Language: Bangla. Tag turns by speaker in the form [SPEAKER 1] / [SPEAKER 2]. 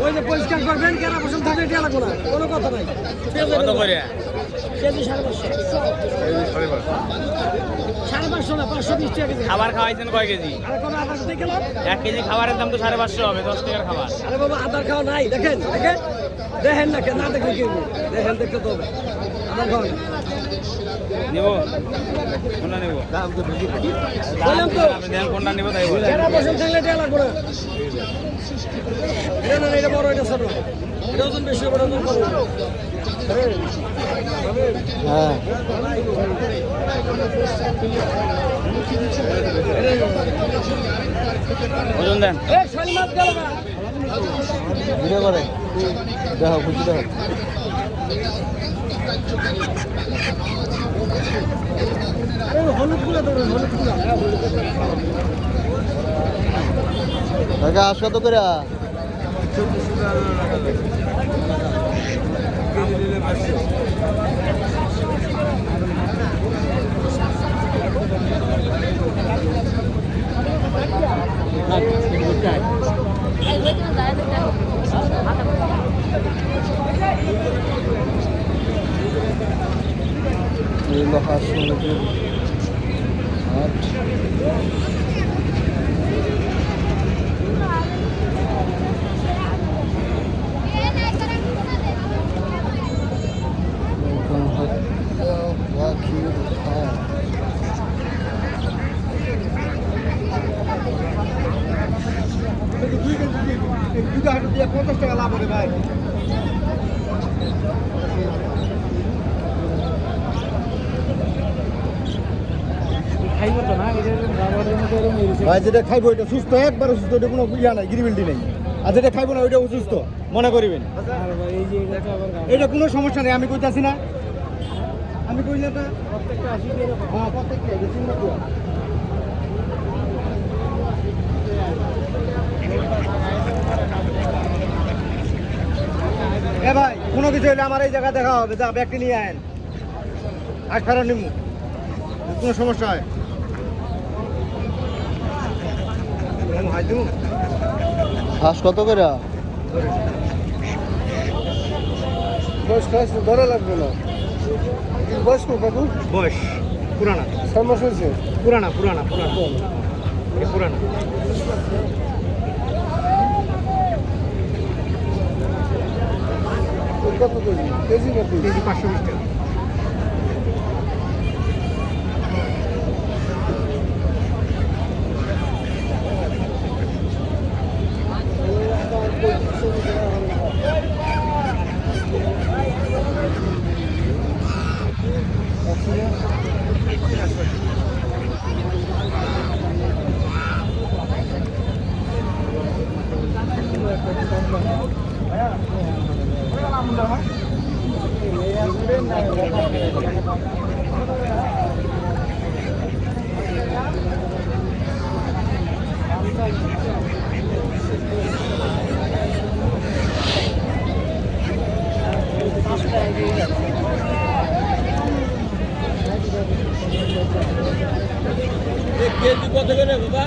[SPEAKER 1] ওই যে পরিষ্কার করবেন কেনা পছন্দ থাকলে এটা লাগবো না, কোনো কথা নাই। কেজি 550 না 520 টাকা কেজি।
[SPEAKER 2] খাবার খাওয়াইছেন কয় কেজি? 1 কেজি খাবারের দাম তো 550 হবে, 10 টাকার খাবার।
[SPEAKER 1] আরে বাবা আদার খাওয়া নাই, দেখেন দেখেন দেখেন না, না দেখলে কি দেখেন, দেখতে তো হবে। আদার খাওয়া
[SPEAKER 2] নেব কোনটা নেব?
[SPEAKER 1] দাম তো বেশি বললাম তো,
[SPEAKER 2] আপনি দেন কোনটা নেব তাই বলেন।
[SPEAKER 1] কেনা পছন্দ থাকলে এটা লাগবো না। এটা না, এটা বড়, এটা ছোট, এটা ওজন বেশি হবে, ওজন কম হবে।
[SPEAKER 3] হ্যাঁ
[SPEAKER 2] ওজন দেন।
[SPEAKER 3] ভিডিও করে দেখো, খুশি দেখো।
[SPEAKER 1] হলুদগুলো দেবেন, হলুদগুলো।
[SPEAKER 3] কাকা আস কত করে? লোহার সমুদ্রের হাট।
[SPEAKER 1] টাকা লাভ হবে ভাই।
[SPEAKER 3] ভাই যেটা খাইবো এটা সুস্থ, একবারে সুস্থ, এটা কোনো ইয়া নাই, গিরিবিল্ডি নেই। আর যেটা খাইবো না ওইটা অসুস্থ মনে করিবেন। এটা কোনো সমস্যা নেই, আমি কইতাছি না, আমি কইলে এটা প্রত্যেকটা 80 টাকা। হ্যাঁ প্রত্যেকটা এটা চিন্তা করো। এ ভাই কোনো কিছু হইলে আমার এই জায়গা দেখা হবে, যা ব্যাগটি নিয়ে আয়েন, আজ ফেরত নিমু, কোনো সমস্যা হয়। হাঁস কত করে? বয়স খাস ধরা লাগবে না। বয়স কত?
[SPEAKER 1] বয়স পুরানা,
[SPEAKER 3] 6 মাস হয়েছে।
[SPEAKER 1] পুরানা পুরানা পুরানা পুরানা।
[SPEAKER 3] কত কেজি? কেজি না পিস?
[SPEAKER 1] কেজি 520 টাকা।
[SPEAKER 2] কেজি কত করে বাবা?